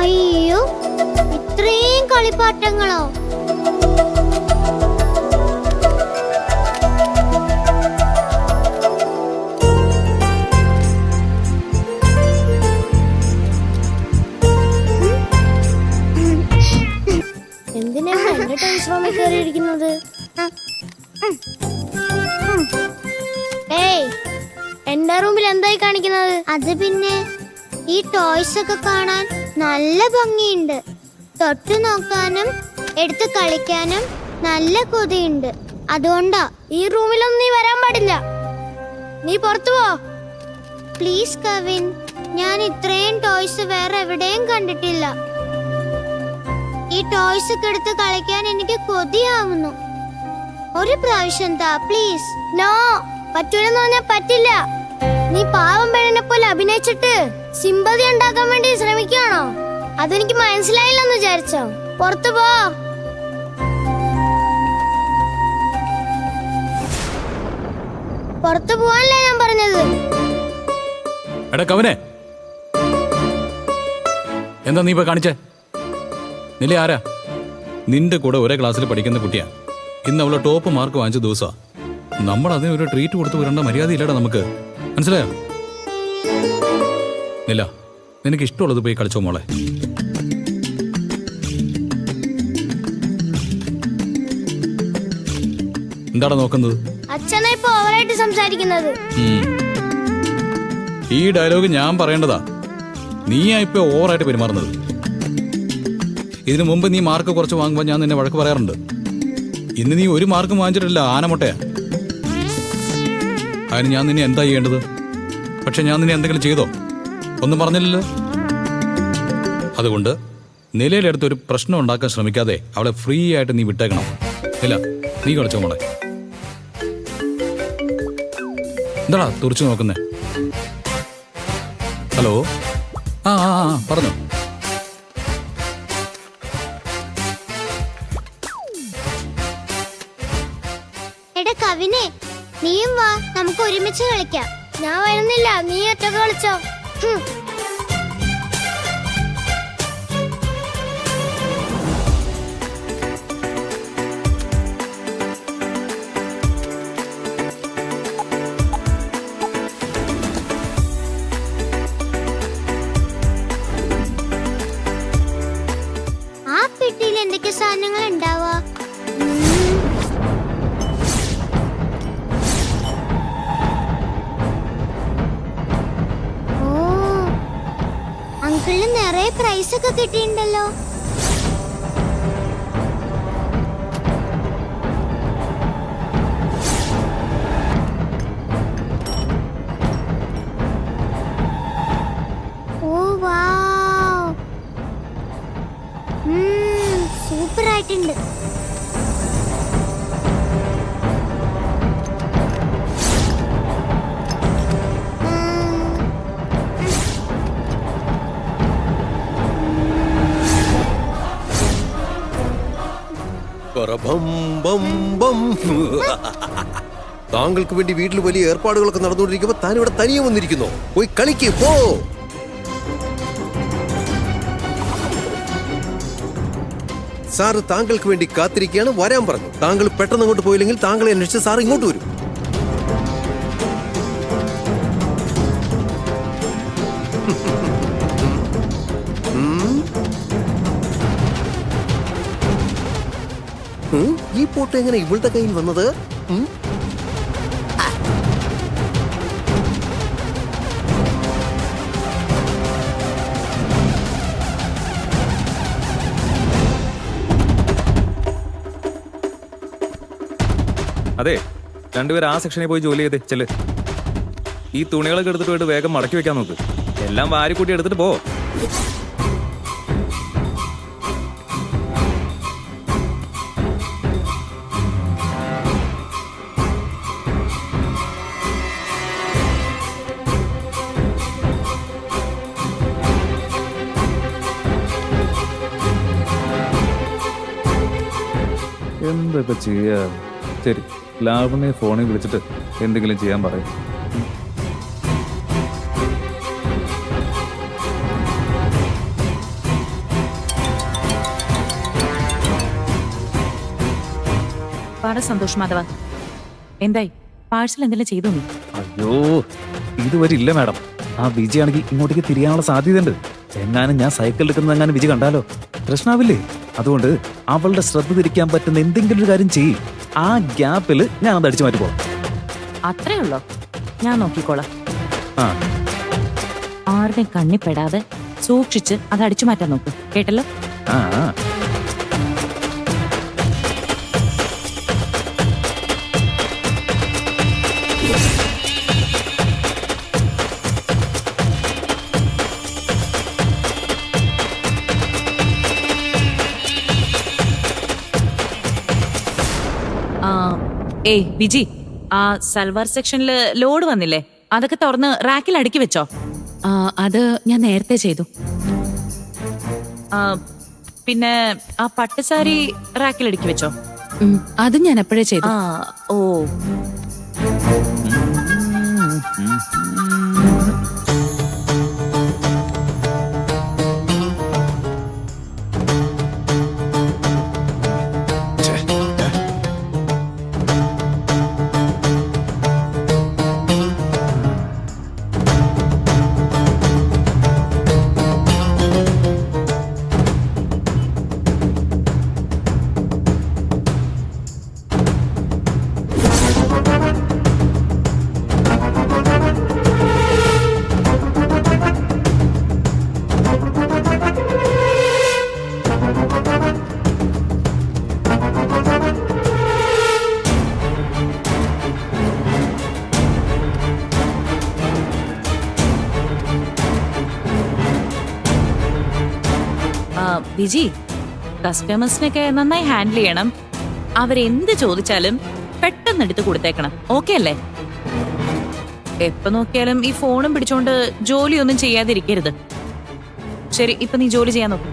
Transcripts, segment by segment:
അയ്യോ, ഇത്രയും കളിപ്പാട്ടങ്ങളോ? എന്തിനാണ് എന്റെ ടോയ്സ് റൂമിൽ കയറിയിരിക്കുന്നത്? ഏയ്, എന്റെ റൂമിൽ എന്തായി കാണിക്കുന്നത്? അത് പിന്നെ ഈ ടോയ്സ് ഒക്കെ കാണാൻ നല്ല ഭംഗിയുണ്ട്. തൊട്ടു നോക്കാനും എടുത്ത് കളിക്കാനും നല്ല കൊതിയുണ്ട്. അതുകൊണ്ടാ. ഈ റൂമിലൊന്നും നീ വരാൻ പാടില്ല. നീ പുറത്തു പോ. പ്ലീസ് കവിൻ, ഞാൻ ഇത്രയും ടോയ്സ് വേറെ എവിടെയും കണ്ടിട്ടില്ല. ഈ ടോയ്സ് ഒക്കെ എടുത്ത് കളിക്കാൻ എനിക്ക് കൊതിയാവുന്നു. ഒരു പ്രാവശ്യം താ പ്ലീസ്. നോ, പറ്റൂലെന്ന് പറഞ്ഞാൽ പറ്റില്ല. നീ പാവം പെണ്ണിനെ പോലെ അഭിനയിച്ചിട്ട് സിമ്പതി ഉണ്ടാക്കാൻ വേണ്ടി ശ്രമിക്കുകയാണോ? അതെനിക്ക് മനസ്സിലായില്ലെന്ന് വിചാരിച്ചോ? പുറത്തു പോ. പുറത്തു പോവാനല്ലേ ഞാൻ പറഞ്ഞത്. എടാ കവനെ, എന്താ നീ ഇപ്പൊ കാണിച്ചേ? നില ആരാ? നിന്റെ കൂടെ ഒരേ ക്ലാസ്സിൽ പഠിക്കുന്ന കുട്ടിയാ. ഇന്ന് അവളെ ടോപ്പ് മാർക്ക് വാങ്ങിച്ച ദിവസമാ. നമ്മൾ അതിന് ഒരു ട്രീറ്റ് കൊടുത്ത് വിടേണ്ട മര്യാദ ഇല്ലടാ നമുക്ക്. മനസ്സിലായോ? നില, നിനക്ക് ഇഷ്ടമുള്ളത് പോയി കളിച്ചോ മോളെ. എന്താടാ നോക്കുന്നത്? അച്ഛനാ ഇപ്പൊ ഓവറായിട്ട് സംസാരിക്കുന്നത്. ഈ ഡയലോഗ് ഞാൻ പറയേണ്ടതാ. നീയാ ഇപ്പൊ ഓവറായിട്ട് പെരുമാറുന്നത്. ഇതിനു മുമ്പ് നീ മാർക്ക് കുറച്ച് വാങ്ങുമ്പോൾ ഞാൻ നിന്നെ വഴക്ക് പറയാറുണ്ട്. ഇന്ന് നീ ഒരു മാർക്കും വാങ്ങിച്ചിട്ടില്ല, ആനമുട്ടയാ. അതിന് ഞാൻ നിന്നെ എന്താ ചെയ്യേണ്ടത്? പക്ഷെ ഞാൻ നിന്നെ എന്തെങ്കിലും ചെയ്തോ? ഒന്നും പറഞ്ഞില്ലല്ലോ. അതുകൊണ്ട് നിലയിലെടുത്ത് ഒരു പ്രശ്നം ഉണ്ടാക്കാൻ ശ്രമിക്കാതെ അവളെ ഫ്രീ ആയിട്ട് നീ വിട്ടേക്കണം. ഇല്ല, നീ കളിച്ചോ മോളെ. എന്താടാ തുറച്ചു നോക്കുന്നേ? ഹലോ, ആ ആ ആ പറഞ്ഞോ. എടാ കവിനെ, നീയും വാ, നമുക്ക് ഒരുമിച്ച് കളിക്കാം. ഞാൻ വരുന്നില്ല, നീ ഒറ്റക്ക് കളിച്ചോ. ആ പെട്ടിയിൽ എന്തൊക്കെ സാധനങ്ങൾ ഉണ്ടാവാ? അങ്കിളിന് നിറയെ പ്രൈസ് ഒക്കെ കിട്ടിയിട്ടുണ്ടല്ലോ. ഓ വാവ്, സൂപ്പർ ആയിട്ടുണ്ട്. താങ്കൾക്ക് വേണ്ടി വീട്ടിൽ വലിയ ഏർപ്പാടുകളൊക്കെ നടന്നുകൊണ്ടിരിക്കുമ്പോ താൻ ഇവിടെ തനിയെ വന്നിരിക്കുന്നു. പോയി കളിക്ക് പോ. സാറ് താങ്കൾക്ക് വേണ്ടി കാത്തിരിക്കുകയാണ്, വരാൻ പറഞ്ഞു. താങ്കൾ പെട്ടെന്ന് അങ്ങോട്ട് പോയില്ലെങ്കിൽ താങ്കളെ അന്വേഷിച്ച് സാർ ഇങ്ങോട്ട് വരും. ഈ പോട്ട് എങ്ങനെ ഇവളുടെ കയ്യിൽ വന്നത്? അതെ, രണ്ടുപേരും ആ സെക്ഷനിൽ പോയി ജോലി ചെയ്തേ ചെല്ല്. ഈ തുണികളൊക്കെ എടുത്തിട്ട് പോയിട്ട് വേഗം മടക്കി വെക്കാൻ നോക്ക്. എല്ലാം വാരിക്കൂട്ടി എടുത്തിട്ട് പോ. എന്തൊക്കെ ചെയ്യാ? ശരി, ലാവണ്യെ ഫോണിൽ വിളിച്ചിട്ട് എന്തെങ്കിലും ചെയ്യാൻ പറയും. വളരെ സന്തോഷം മാധവ. എന്തായി, പാഴ്സൽ എന്തെങ്കിലും ചെയ്തോ നീ? അയ്യോ, ഇതുവരെ ഇല്ല മാഡം. ആ വിജി ആണെങ്കിൽ ഇങ്ങോട്ടേക്ക് തിരിയാനുള്ള സാധ്യതയുണ്ട്. എങ്ങാനും ഞാൻ സൈക്കിൾ എടുക്കുന്നത് എങ്ങാനും വിജി കണ്ടാലോ പ്രശ്നാവില്ലേ? അതുകൊണ്ട് അവളുടെ ശ്രദ്ധ തിരിക്കാൻ പറ്റുന്ന എന്തെങ്കിലും ഒരു കാര്യം ചെയ്യും. ആ ഗ്യാപ്പിൽ ഞാൻ അത് അടിച്ചു മാറ്റിക്കോളാം. അത്രേ ഉള്ളോ? ഞാൻ നോക്കിക്കോളാം. ആ ആരുടെ കണ്ണിപ്പെടാതെ സൂക്ഷിച്ച് അത് അടിച്ചു മാറ്റാൻ നോക്ക്. കേട്ടല്ലോ? ആ ഏയ് വിജി, ആ സൽവാർ സെക്ഷനില് ലോഡ് വന്നില്ലേ? അതൊക്കെ തുറന്ന് റാക്കിൽ അടുക്കി വെച്ചോ? അത് ഞാൻ നേരത്തെ ചെയ്തു. പിന്നെ ആ പട്ടുസാരി റാക്കിൽ അടുക്കി വെച്ചോ? അത് ഞാൻ എപ്പോഴേ ചെയ്തു. ഓ, വിജി, കസ്റ്റമേഴ്സിനൊക്കെ നന്നായി ഹാൻഡിൽ ചെയ്യണം. അവരെന്ത് ചോദിച്ചാലും പെട്ടെന്ന് എടുത്ത് കൊടുത്തേക്കണം. ഓക്കെ അല്ലേ? എപ്പോ നോക്കിയാലും ഈ ഫോണും പിടിച്ചോണ്ട് ജോലിയൊന്നും ചെയ്യാതിരിക്കരുത്. ശരി, ഇപ്പൊ നീ ജോലി ചെയ്യാൻ നോക്കും.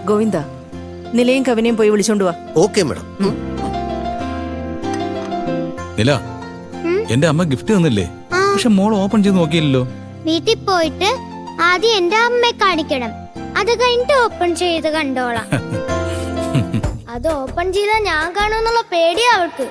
ഗോവിന്ദ, നിലയും കവിനെയും പോയി വിളിച്ചോണ്ട് വാ. Okay madam. നില, എന്റെ അമ്മ ഗിഫ്റ്റ് തന്നില്ലേ? പക്ഷെ മോൾ ഓപ്പൺ ചെയ്ത് നോക്കിയില്ലല്ലോ. വീട്ടിൽ പോയിട്ട് ആദ്യം എന്റെ അമ്മയെ കാണിക്കണം, അത് കഴിഞ്ഞിട്ട് ഓപ്പൺ ചെയ്ത് കണ്ടോളാം. അത് ഓപ്പൺ ചെയ്താൽ ഞാൻ കാണുമെന്നുള്ള പേടിയാ അവൾക്ക്.